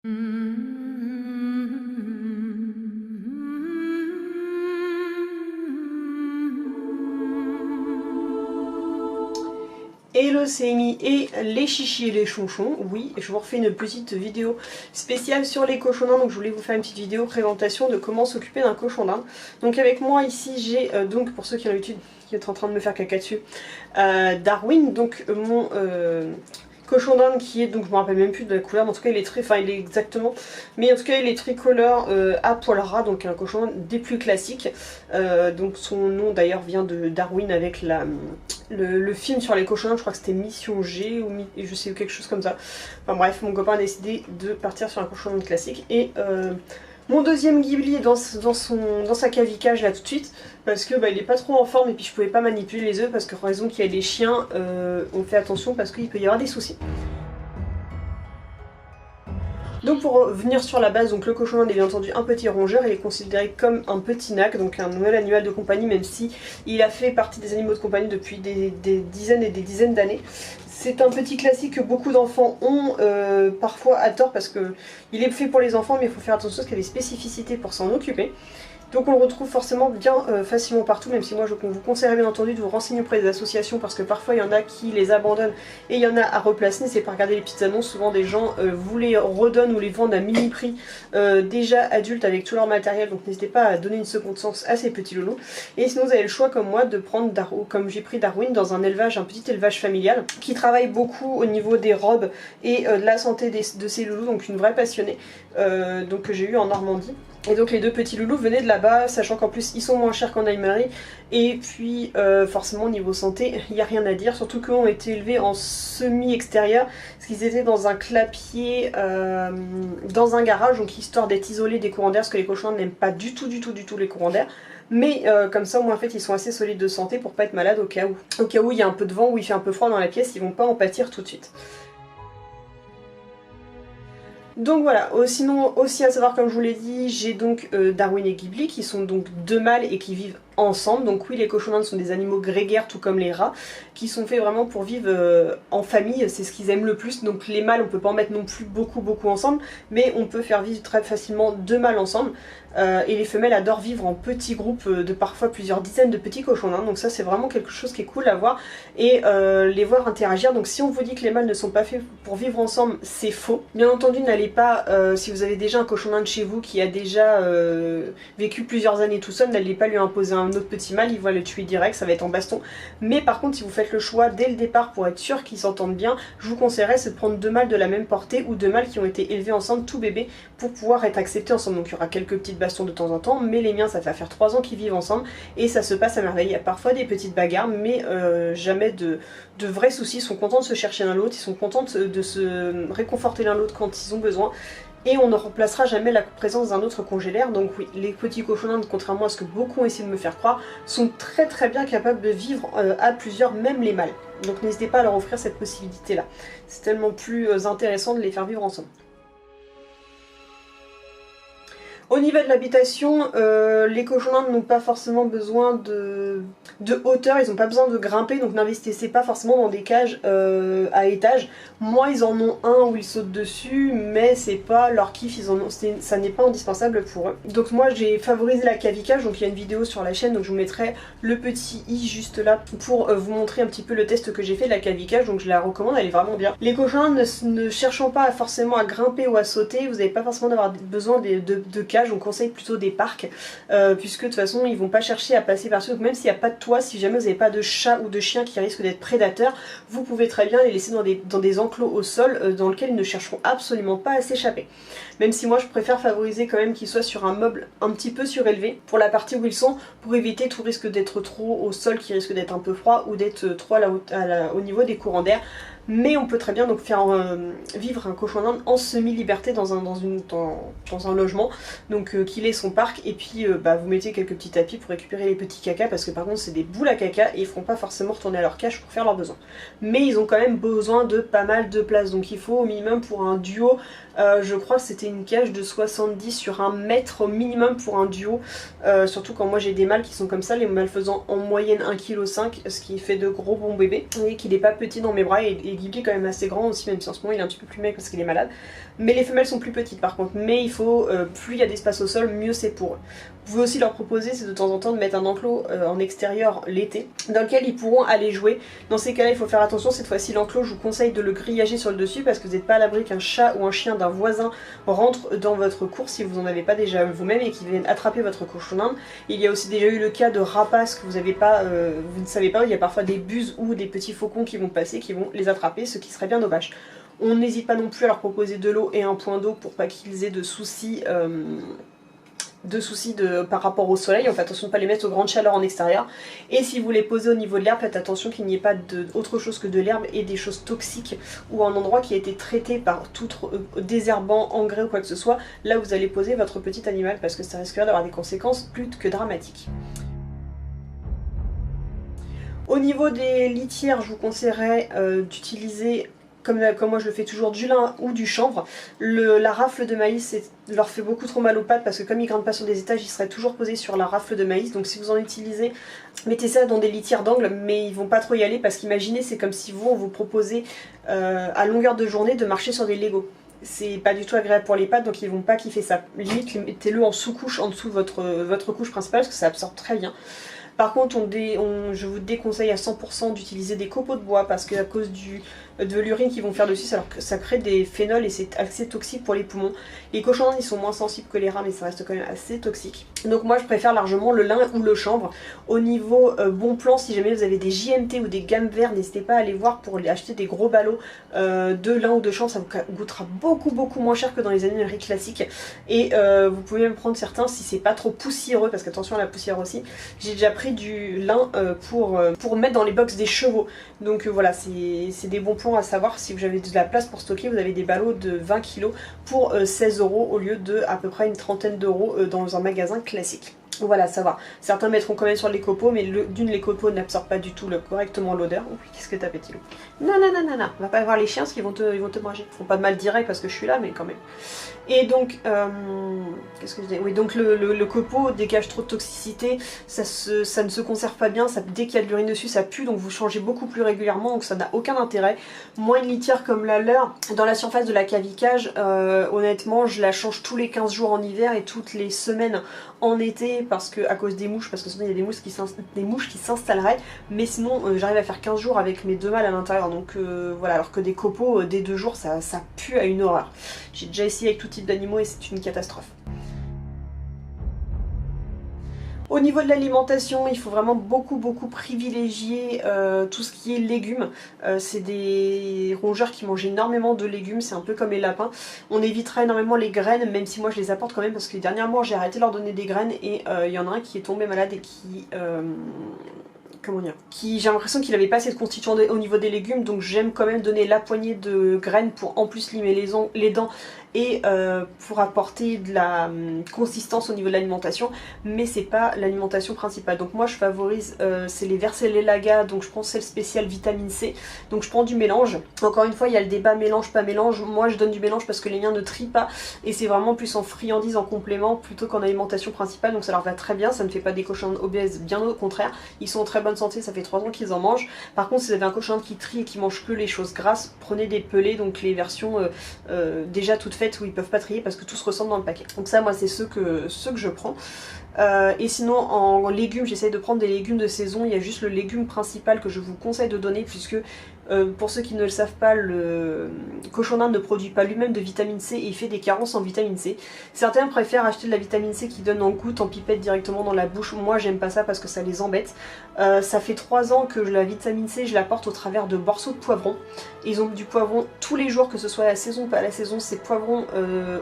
Hello, c'est Amy et les chichis et les chonchons. Oui, je vous refais une petite vidéo spéciale sur les cochons d'Inde. Donc je voulais vous faire une petite vidéo présentation de comment s'occuper d'un cochon d'Inde. Donc avec moi ici j'ai donc, pour ceux qui ont l'habitude, qui est en train de me faire caca dessus, Darwin, donc mon cochon d'Inde qui est, donc je me rappelle même plus de la couleur, mais en tout cas il est très, enfin il est exactement, mais en tout cas il est tricolore à poil ras, donc un cochon d'Inde des plus classiques. Donc son nom d'ailleurs vient de Darwin avec le film sur les cochons d'Inde, je crois que c'était Mission G ou je sais quelque chose comme ça. Enfin bref, mon copain a décidé de partir sur un cochon d'Inde classique et mon deuxième Ghibli est dans sa cavicage là tout de suite parce que il est pas trop en forme et puis je pouvais pas manipuler les œufs parce que raison qu'il y a des chiens, on fait attention parce qu'il peut y avoir des soucis. Donc pour revenir sur la base, donc le cochon d'Inde est bien entendu un petit rongeur, il est considéré comme un petit nac, donc un nouvel animal de compagnie, même si il a fait partie des animaux de compagnie depuis des dizaines et des dizaines d'années. C'est un petit classique que beaucoup d'enfants ont, parfois à tort, parce que il est fait pour les enfants, mais il faut faire attention parce qu'il y a des spécificités pour s'en occuper. Donc on le retrouve forcément bien facilement partout, même si moi je vous conseillerais bien entendu de vous renseigner auprès des associations parce que parfois il y en a qui les abandonnent et il y en a à replacer. N'hésitez pas à regarder les petites annonces, souvent des gens vous les redonnent ou les vendent à mini prix déjà adultes avec tout leur matériel, donc n'hésitez pas à donner une seconde chance à ces petits loulous. Et sinon vous avez le choix comme moi de prendre comme j'ai pris Darwin dans un élevage, un petit élevage familial qui travaille beaucoup au niveau des robes et de la santé de ces loulous, donc une vraie passionnée donc que j'ai eu en Normandie. Et donc les deux petits loulous venaient de là-bas, sachant qu'en plus ils sont moins chers qu'en animalerie. Et puis forcément niveau santé, il n'y a rien à dire, surtout qu'eux ont été élevés en semi-extérieur, parce qu'ils étaient dans un clapier, dans un garage, donc histoire d'être isolés des courants d'air, parce que les cochons n'aiment pas du tout les courants d'air. Mais comme ça au moins en fait ils sont assez solides de santé pour pas être malades au cas où. Au cas où il y a un peu de vent ou il fait un peu froid dans la pièce, ils vont pas en pâtir tout de suite. Donc voilà, sinon aussi à savoir comme je vous l'ai dit, j'ai donc Darwin et Ghibli qui sont donc deux mâles et qui vivent ensemble. Donc oui, les cochons d'Inde sont des animaux grégaires tout comme les rats qui sont faits vraiment pour vivre en famille, c'est ce qu'ils aiment le plus. Donc les mâles on peut pas en mettre non plus beaucoup ensemble, mais on peut faire vivre très facilement deux mâles ensemble. Et les femelles adorent vivre en petits groupes de parfois plusieurs dizaines de petits cochons d'Inde, donc ça c'est vraiment quelque chose qui est cool à voir et les voir interagir. Donc si on vous dit que les mâles ne sont pas faits pour vivre ensemble, c'est faux. Bien entendu n'allez pas, si vous avez déjà un cochon d'Inde chez vous qui a déjà vécu plusieurs années tout seul, n'allez pas lui imposer un autre petit mâle, il va le tuer direct, ça va être en baston. Mais par contre si vous faites le choix dès le départ pour être sûr qu'ils s'entendent bien, je vous conseillerais c'est de prendre deux mâles de la même portée ou deux mâles qui ont été élevés ensemble tout bébé pour pouvoir être acceptés ensemble. Donc il y aura quelques petites bastons de temps en temps, mais les miens ça fait faire 3 ans qu'ils vivent ensemble et ça se passe à merveille. Il y a parfois des petites bagarres mais jamais de vrais soucis. Ils sont contents de se chercher l'un l'autre, ils sont contents de se réconforter l'un l'autre quand ils ont besoin. Et on ne remplacera jamais la présence d'un autre congélaire. Donc oui, les petits cochons d'Inde, contrairement à ce que beaucoup ont essayé de me faire croire, sont très bien capables de vivre à plusieurs, même les mâles. Donc n'hésitez pas à leur offrir cette possibilité là. C'est tellement plus intéressant de les faire vivre ensemble. Au niveau de l'habitation, les cochons d'Inde n'ont pas forcément besoin de hauteur, ils n'ont pas besoin de grimper, donc n'investissez pas forcément dans des cages à étage. Moi ils en ont un où ils sautent dessus, mais c'est pas leur kiff, ça n'est pas indispensable pour eux. Donc moi j'ai favorisé la cavicage, donc il y a une vidéo sur la chaîne, donc je vous mettrai le petit i juste là pour vous montrer un petit peu le test que j'ai fait de la cavicage, donc je la recommande, elle est vraiment bien. Les cochons d'Inde ne cherchant pas forcément à grimper ou à sauter, vous n'avez pas forcément d'avoir besoin de cages. On conseille plutôt des parcs puisque de toute façon ils vont pas chercher à passer par-dessus, donc même s'il n'y a pas de toit, si jamais vous n'avez pas de chat ou de chien qui risquent d'être prédateurs, vous pouvez très bien les laisser dans des enclos au sol dans lesquels ils ne chercheront absolument pas à s'échapper. Même si moi je préfère favoriser quand même qu'ils soient sur un meuble un petit peu surélevé pour la partie où ils sont, pour éviter tout risque d'être trop au sol qui risque d'être un peu froid ou d'être trop au niveau des courants d'air. Mais on peut très bien donc faire vivre un cochon d'Inde en semi-liberté dans un logement, donc qu'il ait son parc, et puis vous mettez quelques petits tapis pour récupérer les petits cacas, parce que par contre c'est des boules à caca et ils feront pas forcément retourner à leur cage pour faire leurs besoins. Mais ils ont quand même besoin de pas mal de place, donc il faut au minimum pour un duo Je crois que c'était une cage de 70 sur 1 mètre au minimum pour un duo, surtout quand moi j'ai des mâles qui sont comme ça, les mâles faisant en moyenne 1,5 kg, ce qui fait de gros bons bébés, et qu'il n'est pas petit dans mes bras, et Ghibli est quand même assez grand aussi, même si en ce moment il est un petit peu plus maigre parce qu'il est malade. Mais les femelles sont plus petites par contre, mais il faut, plus il y a d'espace au sol, mieux c'est pour eux. Vous pouvez aussi leur proposer, c'est de temps en temps de mettre un enclos en extérieur l'été, dans lequel ils pourront aller jouer. Dans ces cas-là, il faut faire attention, cette fois-ci l'enclos, je vous conseille de le grillager sur le dessus, parce que vous n'êtes pas à l'abri qu'un chat ou un chien d'un voisin rentre dans votre cour si vous n'en avez pas déjà vous-même et qui viennent attraper votre cochon d'Inde. Il y a aussi déjà eu le cas de rapaces que vous n'avez pas, vous ne savez pas, il y a parfois des buses ou des petits faucons qui vont passer, qui vont les attraper, ce qui serait bien dommage. On n'hésite pas non plus à leur proposer de l'eau et un point d'eau pour pas qu'ils aient de soucis par rapport au soleil. On fait attention de ne pas les mettre aux grandes chaleurs en extérieur. Et si vous les posez au niveau de l'herbe, faites attention qu'il n'y ait pas autre chose que de l'herbe et des choses toxiques ou un endroit qui a été traité par tout désherbant, engrais ou quoi que ce soit. Là vous allez poser votre petit animal parce que ça risquerait d'avoir des conséquences plus que dramatiques. Au niveau des litières, je vous conseillerais d'utiliser, comme moi je le fais toujours, du lin ou du chanvre. La rafle de maïs leur fait beaucoup trop mal aux pattes parce que comme ils grimpent pas sur des étages, ils seraient toujours posés sur la rafle de maïs. Donc si vous en utilisez, mettez ça dans des litières d'angle, mais ils vont pas trop y aller parce qu'imaginez, c'est comme si on vous proposait à longueur de journée de marcher sur des Legos. C'est pas du tout agréable pour les pattes, donc ils vont pas kiffer ça. Limite, mettez-le en sous-couche, en dessous de votre couche principale, parce que ça absorbe très bien. Par contre, je vous déconseille à 100% d'utiliser des copeaux de bois parce qu'à cause de l'urine qu'ils vont faire dessus, ça crée des phénols et c'est assez toxique pour les poumons. Les cochons d'Inde, ils sont moins sensibles que les rats, mais ça reste quand même assez toxique. Donc moi, je préfère largement le lin ou le chanvre. Au niveau bon plan, si jamais vous avez des JMT ou des gammes verts, n'hésitez pas à aller voir pour acheter des gros ballots de lin ou de chanvre. Ça vous coûtera beaucoup moins cher que dans les animaleries classiques. Et vous pouvez même prendre certains si c'est pas trop poussiéreux, parce qu'attention à la poussière aussi. J'ai déjà pris du lin pour mettre dans les box des chevaux. Donc voilà, c'est des bons plans à savoir. Si vous avez de la place pour stocker, vous avez des ballots de 20 kg pour 16 € au lieu de à peu près une trentaine d'euros dans un magasin classique. Voilà, à savoir. Certains mettront quand même sur les copeaux, mais les copeaux n'absorbent pas du tout correctement l'odeur. Oh, qu'est-ce que t'as, petit loup? Non, on va pas voir les chiens parce qu'ils vont te manger. Ils font pas de mal direct parce que je suis là, mais quand même. Et donc, qu'est-ce que je disais? Oui, donc le copeau dégage trop de toxicité, ça ne se conserve pas bien, dès qu'il y a de l'urine dessus, ça pue, donc vous changez beaucoup plus régulièrement, donc ça n'a aucun intérêt. Moi, une litière comme la leur, dans la surface de la cavicage, honnêtement, je la change tous les 15 jours en hiver et toutes les semaines en été, parce que à cause des mouches, parce que sinon il y a des mouches qui s'installeraient, mais sinon j'arrive à faire 15 jours avec mes 2 mâles à l'intérieur, donc voilà, alors que des copeaux, dès 2 jours, ça pue à une horreur. J'ai déjà essayé avec tout type d'animaux et c'est une catastrophe. Au niveau de l'alimentation, il faut vraiment beaucoup privilégier tout ce qui est légumes. C'est des rongeurs qui mangent énormément de légumes, c'est un peu comme les lapins. On évitera énormément les graines, même si moi je les apporte quand même, parce que les derniers mois j'ai arrêté de leur donner des graines et il y en a un qui est tombé malade et qui... comment dire, j'ai l'impression qu'il n'avait pas assez de constituants au niveau des légumes, donc j'aime quand même donner la poignée de graines pour en plus limer les dents et pour apporter de la consistance au niveau de l'alimentation, mais c'est pas l'alimentation principale. Donc moi je favorise, c'est les Versillelaga, donc je prends celle spéciale vitamine C, donc je prends du mélange. Encore une fois, il y a le débat mélange pas mélange, moi je donne du mélange parce que les miens ne trient pas et c'est vraiment plus en friandise, en complément plutôt qu'en alimentation principale, donc ça leur va très bien, ça ne fait pas des cochons obèses, bien au contraire, ils sont en très bonne santé, ça fait 3 ans qu'ils en mangent. Par contre, si vous avez un cochon qui trie et qui mange que les choses grasses, prenez des pelés, donc les versions déjà toutes faites où ils peuvent pas trier parce que tout se ressemble dans le paquet. Donc ça, moi c'est ceux que je prends. Et sinon en légumes, j'essaye de prendre des légumes de saison. Il y a juste le légume principal que je vous conseille de donner puisque pour ceux qui ne le savent pas, le cochon d'Inde ne produit pas lui-même de vitamine C et il fait des carences en vitamine C. Certains préfèrent acheter de la vitamine C qui donne en gouttes, en pipette directement dans la bouche. Moi j'aime pas ça parce que ça les embête. Ça fait 3 ans que la vitamine C je la porte au travers de morceaux de poivron. Ils ont du poivron tous les jours, que ce soit à la saison ou pas à la saison, c'est poivron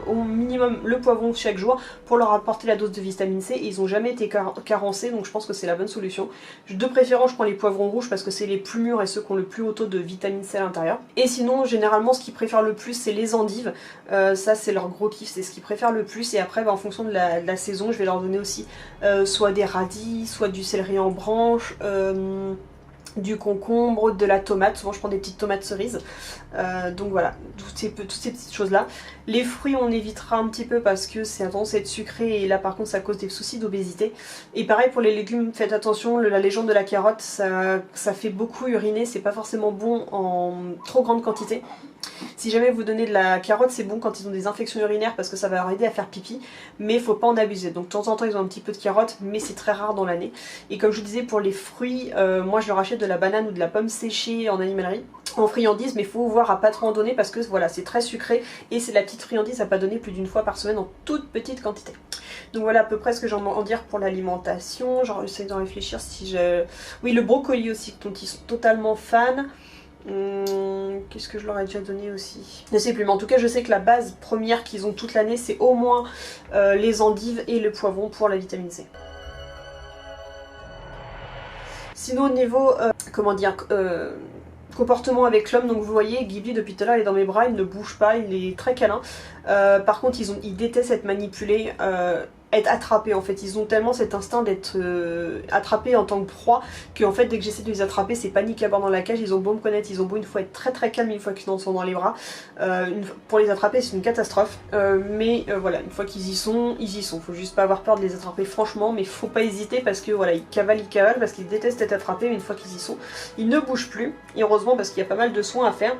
au minimum le poivron chaque jour pour leur apporter la dose de vitamine C et ils n'ont jamais été carencés, donc je pense que c'est la bonne solution. De préférence je prends les poivrons rouges parce que c'est les plus mûrs et ceux qui ont le plus haut taux de vitamine C à l'intérieur. Et sinon généralement ce qu'ils préfèrent le plus c'est les endives, ça c'est leur gros kiff, c'est ce qu'ils préfèrent le plus et après en fonction de la saison je vais leur donner aussi soit des radis, soit du céleri en branche, du concombre, de la tomate, souvent je prends des petites tomates cerises, donc voilà, toutes ces petites choses là. Les fruits on évitera un petit peu parce que c'est tendance à être sucré et là par contre ça cause des soucis d'obésité. Et pareil pour les légumes, faites attention, la légende de la carotte ça fait beaucoup uriner, c'est pas forcément bon en trop grande quantité. Si jamais vous donnez de la carotte, c'est bon quand ils ont des infections urinaires parce que ça va leur aider à faire pipi, mais il faut pas en abuser. Donc de temps en temps ils ont un petit peu de carotte, mais c'est très rare dans l'année. Et comme je vous disais pour les fruits, moi je leur achète de la banane ou de la pomme séchée en animalerie, en friandise, mais il faut voir à pas trop en donner parce que voilà c'est très sucré et c'est de la petite friandise à pas donner plus d'une fois par semaine en toute petite quantité. Donc voilà à peu près ce que j'ai en dire pour l'alimentation. Genre j'essaie d'en réfléchir si je... Oui, le brocoli aussi dont ils sont totalement fans. Qu'est-ce que je leur ai déjà donné aussi? Je sais plus, mais en tout cas je sais que la base première qu'ils ont toute l'année c'est au moins les endives et le poivron pour la vitamine C. Sinon au niveau, comment dire, comportement avec l'homme, donc vous voyez Ghibli depuis tout à l'heure il est dans mes bras, il ne bouge pas, il est très câlin. Par contre ils détestent être manipulés, être attrapés en fait, ils ont tellement cet instinct d'être attrapés en tant que proie que en fait dès que j'essaie de les attraper c'est panique à bord dans la cage. Ils ont beau me connaître, ils ont beau une fois être très très calmes une fois qu'ils sont dans les bras, pour les attraper c'est une catastrophe, mais voilà, une fois qu'ils y sont, faut juste pas avoir peur de les attraper franchement, mais faut pas hésiter parce que voilà, ils cavalent parce qu'ils détestent être attrapés, mais une fois qu'ils y sont, ils ne bougent plus, et heureusement parce qu'il y a pas mal de soins à faire.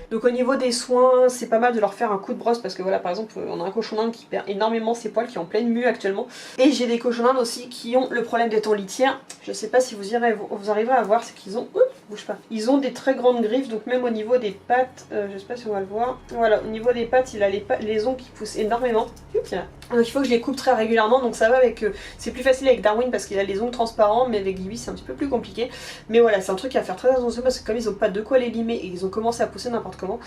Donc au niveau des soins, c'est pas mal de leur faire un coup de brosse parce que voilà, par exemple, on a un cochon d'Inde qui perd énormément ses poils, qui est en pleine mue actuellement. Et j'ai des cochons d'Inde aussi qui ont le problème des tons litières. Je sais pas si vous arriverez à voir, c'est qu'ils ont... Oups, bouge pas. Ils ont des très grandes griffes, donc même au niveau des pattes, je sais pas si on va le voir. Voilà, au niveau des pattes, il a les ongles qui poussent énormément. Donc il faut que je les coupe très régulièrement, donc ça va avec... c'est plus facile avec Darwin parce qu'il a les ongles transparents, mais avec Ghibli c'est un petit peu plus compliqué. Mais voilà, c'est un truc à faire très attention parce que comme ils ont pas de quoi les limer et ils ont commencé à pousser n'importe comment.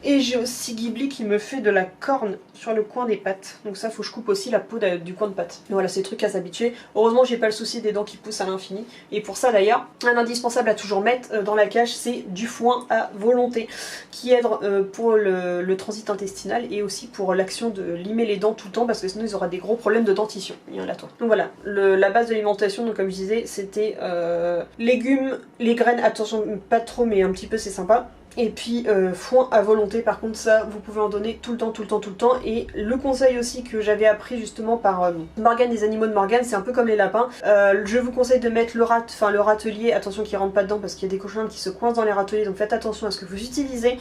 Et j'ai aussi Ghibli qui me fait de la corne sur le coin des pattes, donc ça faut que je coupe aussi la peau du coin de patte. Voilà, c'est des trucs à s'habituer. Heureusement j'ai pas le souci des dents qui poussent à l'infini, et pour ça d'ailleurs un indispensable à toujours mettre dans la cage c'est du foin à volonté qui aide pour le transit intestinal et aussi pour l'action de limer les dents tout le temps parce que sinon ils auront des gros problèmes de dentition. Donc voilà, la base de l'alimentation, donc comme je disais, c'était légumes, les graines, attention pas trop mais un petit peu c'est sympa. Et puis foin à volonté, par contre ça vous pouvez en donner tout le temps, tout le temps, tout le temps. Et le conseil aussi que j'avais appris justement par Morgane des animaux de Morgane, c'est un peu comme les lapins. Je vous conseille de mettre le râtelier, attention qu'il rentre pas dedans parce qu'il y a des cochons d'Inde qui se coincent dans les râteliers, donc faites attention à ce que vous utilisez.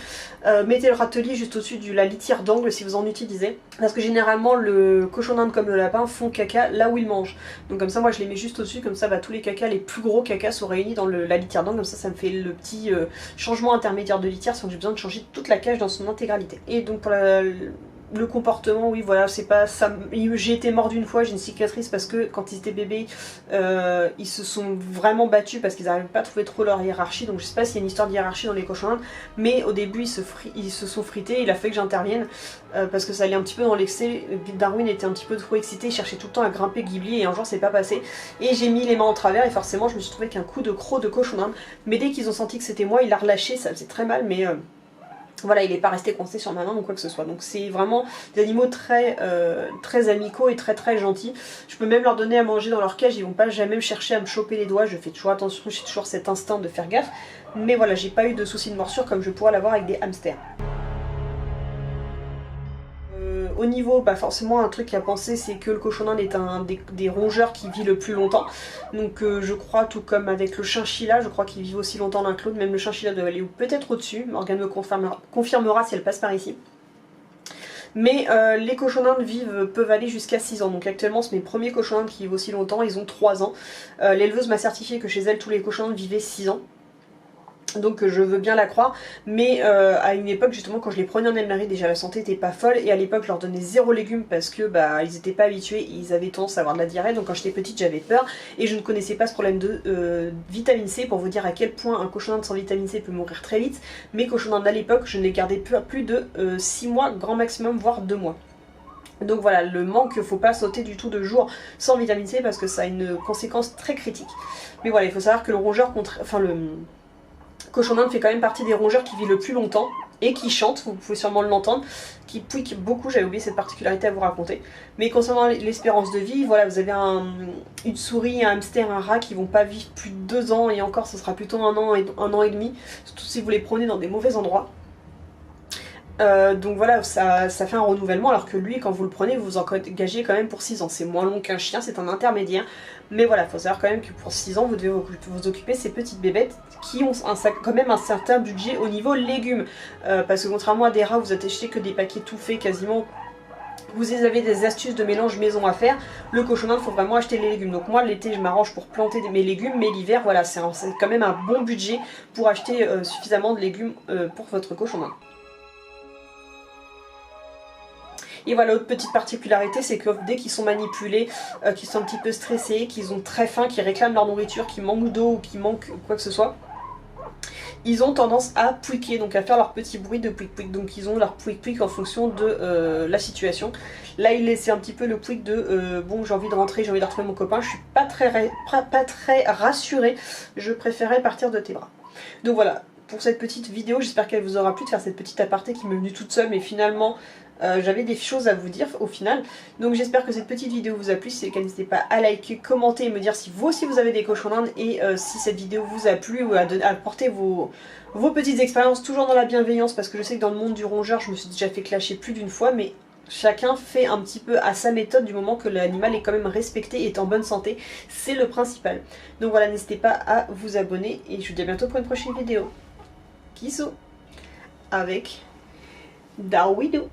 Mettez le râtelier juste au-dessus de la litière d'angle si vous en utilisez. Parce que généralement le cochon d'Inde comme le lapin font caca là où ils mangent. Donc comme ça moi je les mets juste au-dessus, comme ça tous les cacas, les plus gros cacas sont réunis dans la litière d'angle, comme ça me fait le petit changement intermédiaire de litière sans que j'ai besoin de changer toute la cage dans son intégralité. Et donc pour le comportement, oui voilà, c'est pas ça. J'ai été mordue une fois, j'ai une cicatrice parce que quand ils étaient bébés, ils se sont vraiment battus parce qu'ils n'arrivaient pas à trouver trop leur hiérarchie. Donc je sais pas s'il y a une histoire de hiérarchie dans les cochons d'Inde, mais au début ils se sont frités. Il a fallu que j'intervienne parce que ça allait un petit peu dans l'excès. Darwin était un petit peu trop excité, il cherchait tout le temps à grimper Ghibli et un jour c'est pas passé. Et j'ai mis les mains en travers et forcément je me suis trouvé qu'un coup de croc de cochon d'Inde. Mais dès qu'ils ont senti que c'était moi, il a relâché, ça faisait très mal, mais voilà, il n'est pas resté coincé sur ma main ou quoi que ce soit. Donc c'est vraiment des animaux très, très amicaux et très très gentils. Je peux même leur donner à manger dans leur cage, ils vont pas jamais me chercher à me choper les doigts. Je fais toujours attention, j'ai toujours cet instinct de faire gaffe. Mais voilà, j'ai pas eu de soucis de morsure comme je pourrais l'avoir avec des hamsters. Au niveau, forcément un truc à penser c'est que le cochon d'Inde est un des rongeurs qui vit le plus longtemps. Donc je crois, tout comme avec le chinchilla, je crois qu'ils vivent aussi longtemps l'un que l'autre, même le chinchilla doit aller peut-être au-dessus, Morgane me confirmera si elle passe par ici. Mais les cochons d'Inde peuvent aller jusqu'à 6 ans, donc actuellement c'est mes premiers cochons d'Inde qui vivent aussi longtemps, ils ont 3 ans. L'éleveuse m'a certifié que chez elle tous les cochons d'Inde vivaient 6 ans. Donc je veux bien la croire, mais à une époque justement quand je les prenais en animalerie déjà la santé était pas folle et à l'époque je leur donnais 0 légumes parce que ils étaient pas habitués, ils avaient tendance à avoir de la diarrhée, donc quand j'étais petite j'avais peur et je ne connaissais pas ce problème de vitamine C pour vous dire à quel point un cochon d'Inde sans vitamine C peut mourir très vite. Mes cochons d'Inde à l'époque je ne les gardais plus de 6 mois grand maximum, voire 2 mois. Donc voilà, le manque, faut pas sauter du tout de jour sans vitamine C parce que ça a une conséquence très critique. Mais voilà, il faut savoir que le rongeur Cochon d'Inde fait quand même partie des rongeurs qui vivent le plus longtemps et qui chantent, vous pouvez sûrement l'entendre, qui pouiquent beaucoup, j'avais oublié cette particularité à vous raconter. Mais concernant l'espérance de vie, voilà, vous avez une souris, un hamster, un rat qui vont pas vivre plus de 2 ans, et encore ce sera plutôt 1 an et demi, surtout si vous les prenez dans des mauvais endroits. Donc voilà, ça fait un renouvellement, alors que lui, quand vous le prenez, vous vous engagez quand même pour 6 ans. C'est moins long qu'un chien, c'est un intermédiaire. Mais voilà, il faut savoir quand même que pour 6 ans, vous devez vous occuper de ces petites bébêtes qui ont quand même un certain budget au niveau légumes. Parce que contrairement à des rats, vous achetez que des paquets tout faits quasiment. Vous avez des astuces de mélange maison à faire. Le cochon d'Inde, il faut vraiment acheter les légumes. Donc moi, l'été, je m'arrange pour planter mes légumes, mais l'hiver, voilà, c'est quand même un bon budget pour acheter suffisamment de légumes pour votre cochon d'Inde. Et voilà, autre petite particularité, c'est que dès qu'ils sont manipulés, qu'ils sont un petit peu stressés, qu'ils ont très faim, qu'ils réclament leur nourriture, qu'ils manquent d'eau ou qu'ils manquent quoi que ce soit, ils ont tendance à pouiquer, donc à faire leur petit bruit de pouic-pouic. Donc ils ont leur pouic-pouic en fonction de la situation. Là, il laissait un petit peu le pouic de bon, j'ai envie de rentrer, j'ai envie de retrouver mon copain, je suis pas très rassurée, je préférais partir de tes bras. Donc voilà, pour cette petite vidéo, j'espère qu'elle vous aura plu de faire cette petite aparté qui m'est venue toute seule, mais finalement j'avais des choses à vous dire au final. Donc j'espère que cette petite vidéo vous a plu. Si c'est le cas, n'hésitez pas à liker, commenter et me dire si vous aussi vous avez des cochons d'Inde, et si cette vidéo vous a plu, ou à apporter vos petites expériences, toujours dans la bienveillance, parce que je sais que dans le monde du rongeur, je me suis déjà fait clasher plus d'une fois, mais chacun fait un petit peu à sa méthode du moment que l'animal est quand même respecté et est en bonne santé. C'est le principal. Donc voilà, n'hésitez pas à vous abonner et je vous dis à bientôt pour une prochaine vidéo. Kissou avec Darwido.